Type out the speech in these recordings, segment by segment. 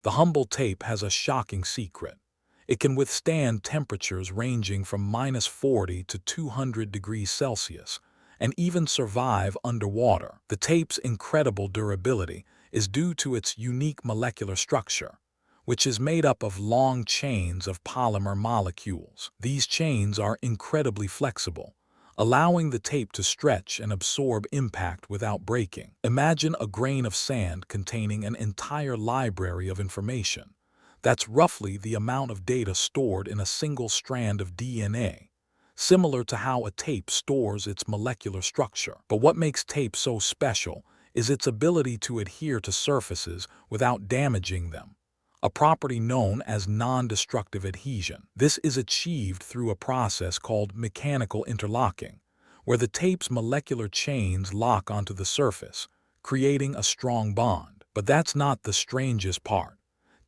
The humble tape has a shocking secret. It can withstand temperatures ranging from -40 to 200 degrees Celsius and even survive underwater. The tape's incredible durability is due to its unique molecular structure, which is made up of long chains of polymer molecules. These chains are incredibly flexible, allowing the tape to stretch and absorb impact without breaking. Imagine a grain of sand containing an entire library of information. That's roughly the amount of data stored in a single strand of DNA, similar to how a tape stores its molecular structure. But what makes tape so special is its ability to adhere to surfaces without damaging them, a property known as non-destructive adhesion. This is achieved through a process called mechanical interlocking, where the tape's molecular chains lock onto the surface, creating a strong bond. But that's not the strangest part.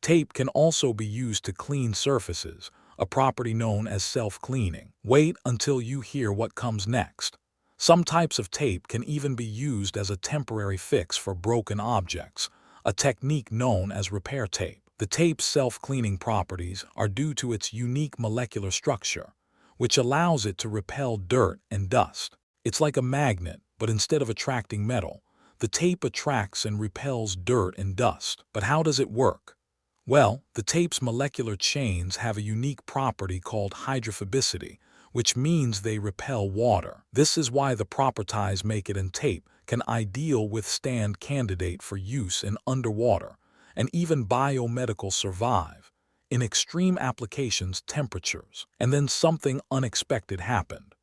Tape can also be used to clean surfaces, a property known as self-cleaning. Wait until you hear what comes next. Some types of tape can even be used as a temporary fix for broken objects, a technique known as repair tape. The tape's self-cleaning properties are due to its unique molecular structure, which allows it to repel dirt and dust. It's like a magnet, but instead of attracting metal, the tape attracts and repels dirt and dust. But how does it work? Well, the tape's molecular chains have a unique property called hydrophobicity, which means they repel water. This is why the properties make it in tape can ideally withstand candidate for use in underwater and even biomedical survive in extreme applications temperatures. And then something unexpected happened.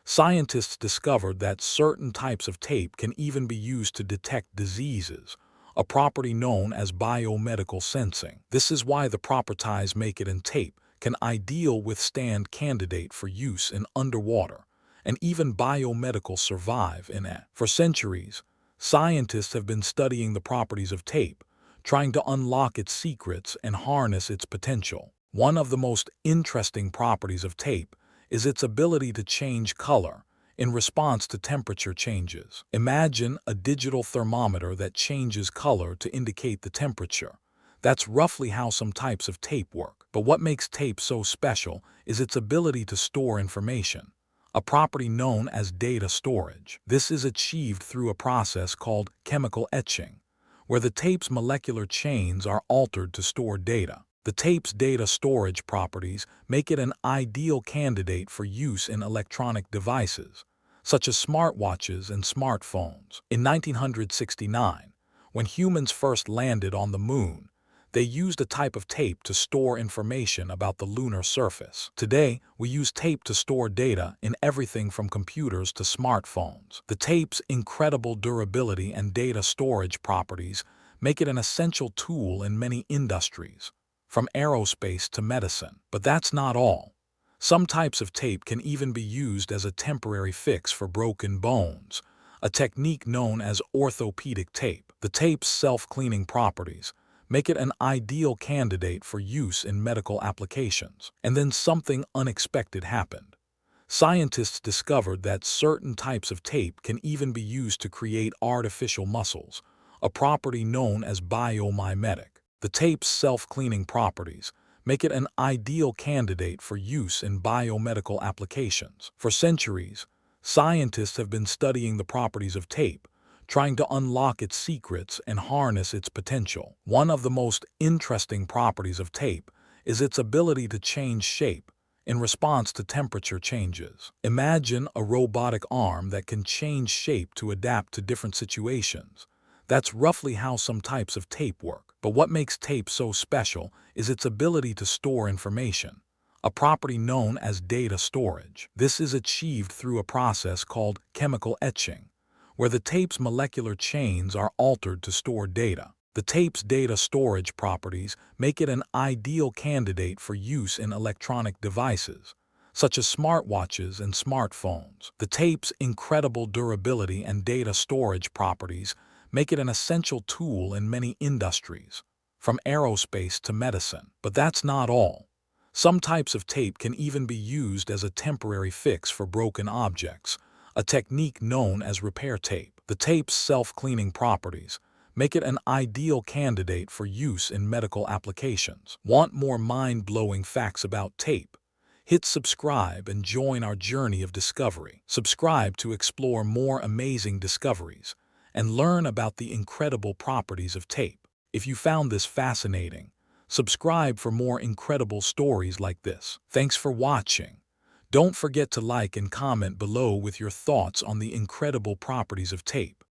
Scientists discovered that certain types of tape can even be used to detect diseases, a property known as biomedical sensing. This is why the properties make it in tape can ideally withstand candidate for use in underwater and even biomedical survive in it. For centuries, scientists have been studying the properties of tape, trying to unlock its secrets and harness its potential. One of the most interesting properties of tape is its ability to change color in response to temperature changes. Imagine a digital thermometer that changes color to indicate the temperature. That's roughly how some types of tape work. But what makes tape so special is its ability to store information, a property known as data storage. This is achieved through a process called chemical etching, where the tape's molecular chains are altered to store data. The tape's data storage properties make it an ideal candidate for use in electronic devices, such as smartwatches and smartphones. In 1969, when humans first landed on the moon, they used a type of tape to store information about the lunar surface. Today, we use tape to store data in everything from computers to smartphones. The tape's incredible durability and data storage properties make it an essential tool in many industries, from aerospace to medicine. But that's not all. Some types of tape can even be used as a temporary fix for broken bones, a technique known as orthopedic tape. The tape's self-cleaning properties make it an ideal candidate for use in medical applications. And then something unexpected happened. Scientists discovered that certain types of tape can even be used to create artificial muscles, a property known as biomimetic. The tape's self-cleaning properties make it an ideal candidate for use in biomedical applications. For centuries, scientists have been studying the properties of tape, trying to unlock its secrets and harness its potential. One of the most interesting properties of tape is its ability to change shape in response to temperature changes. Imagine a robotic arm that can change shape to adapt to different situations. That's roughly how some types of tape work. But what makes tape so special is its ability to store information, a property known as data storage. This is achieved through a process called chemical etching, where the tape's molecular chains are altered to store data. The tape's data storage properties make it an ideal candidate for use in electronic devices, such as smartwatches and smartphones. The tape's incredible durability and data storage properties make it an essential tool in many industries, from aerospace to medicine. But that's not all. Some types of tape can even be used as a temporary fix for broken objects, a technique known as repair tape. The tape's self-cleaning properties make it an ideal candidate for use in medical applications. Want more mind-blowing facts about tape? Hit subscribe and join our journey of discovery. Subscribe to explore more amazing discoveries and learn about the incredible properties of tape. If you found this fascinating, subscribe for more incredible stories like this. Thanks for watching. Don't forget to like and comment below with your thoughts on the incredible properties of tape.